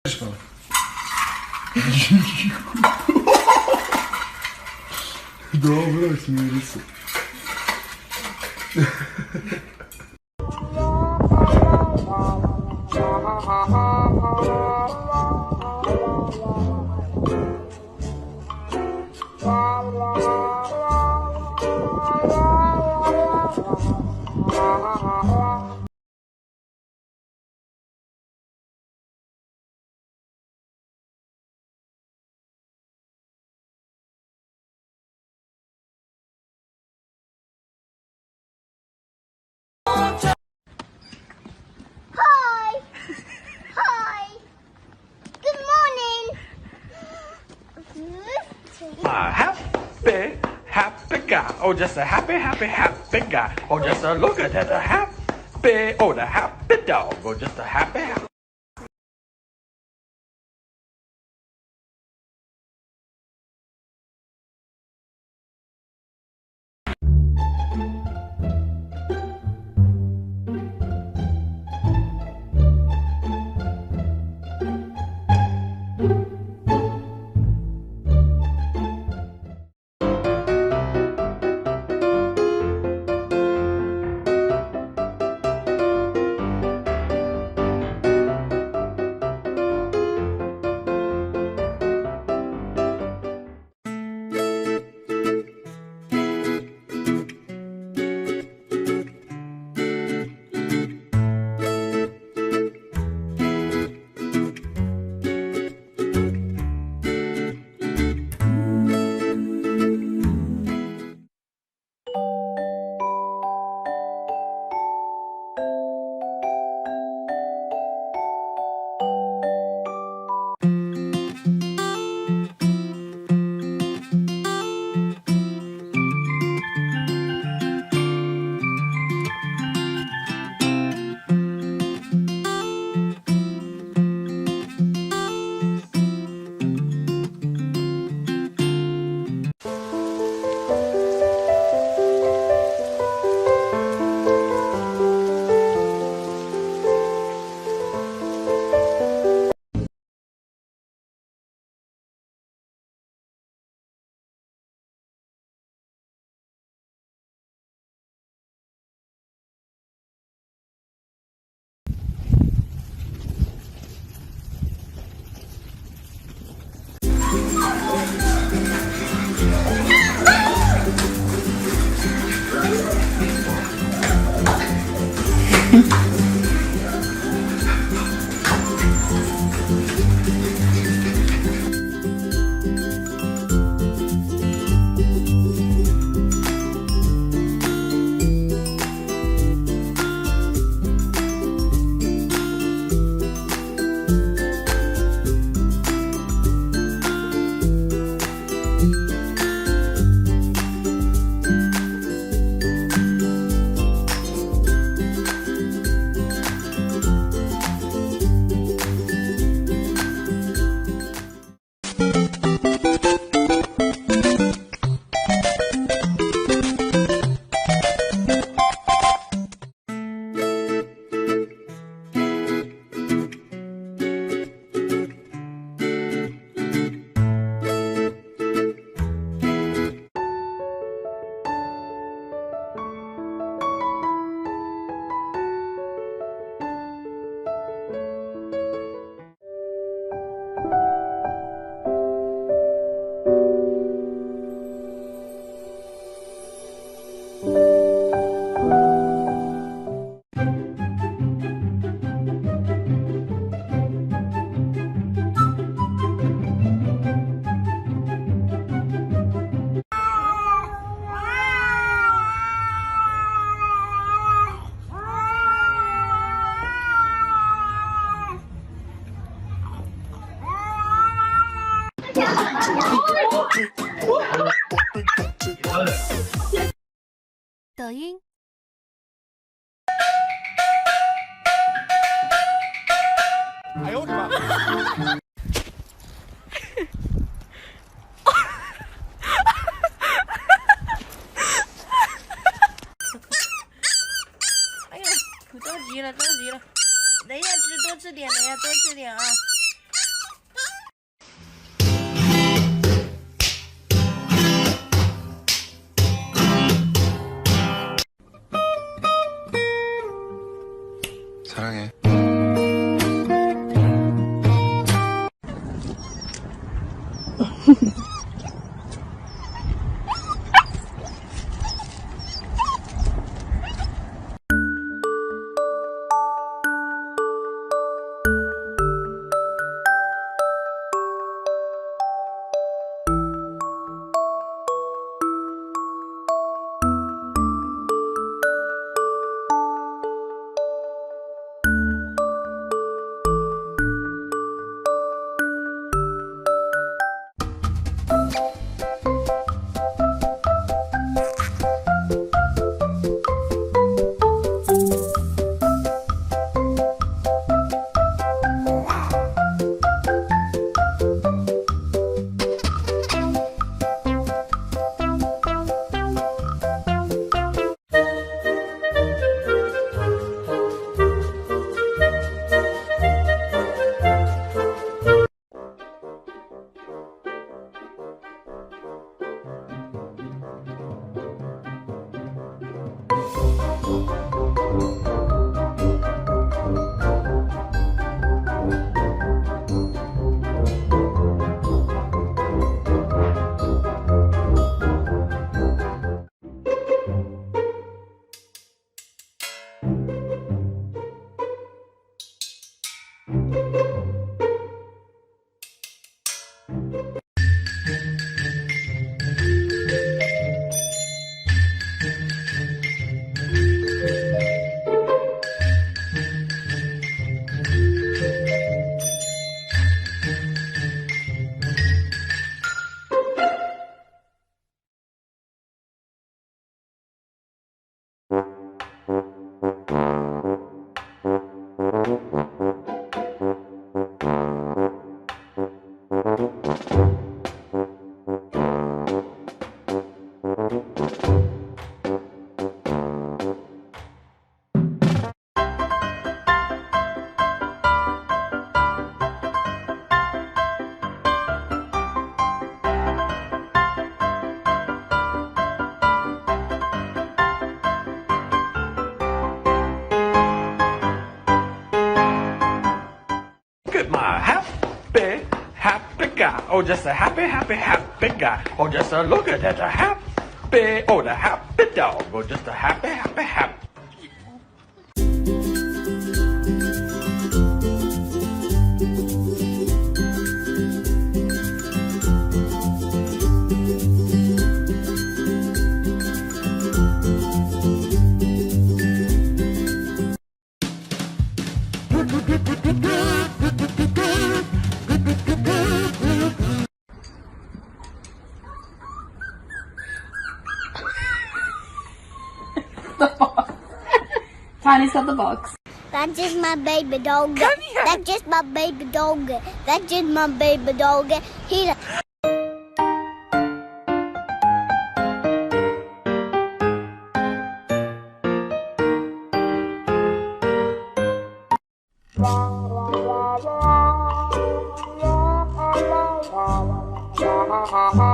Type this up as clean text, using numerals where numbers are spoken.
Çıkalım. Daha bırak sinirlisi. Hi. Hi. Good morning. A happy guy. Oh, just a happy guy. Oh, just a look at that, a happy, oh, the happy dog. Oh, just a happy.抖音。哎呦我的妈！哎呀，着急了，着急了。等一下多吃点，等一下多吃点啊。happy guy. Oh, just a happy, happy, happy guy. Oh, just a look at that, a happy, oh, the happy dog. Oh, just a happy, happy, happy. Tiny's got the box. That's just my baby dog. That's just my baby dog. That's just my baby dog. He. Ha ha ha.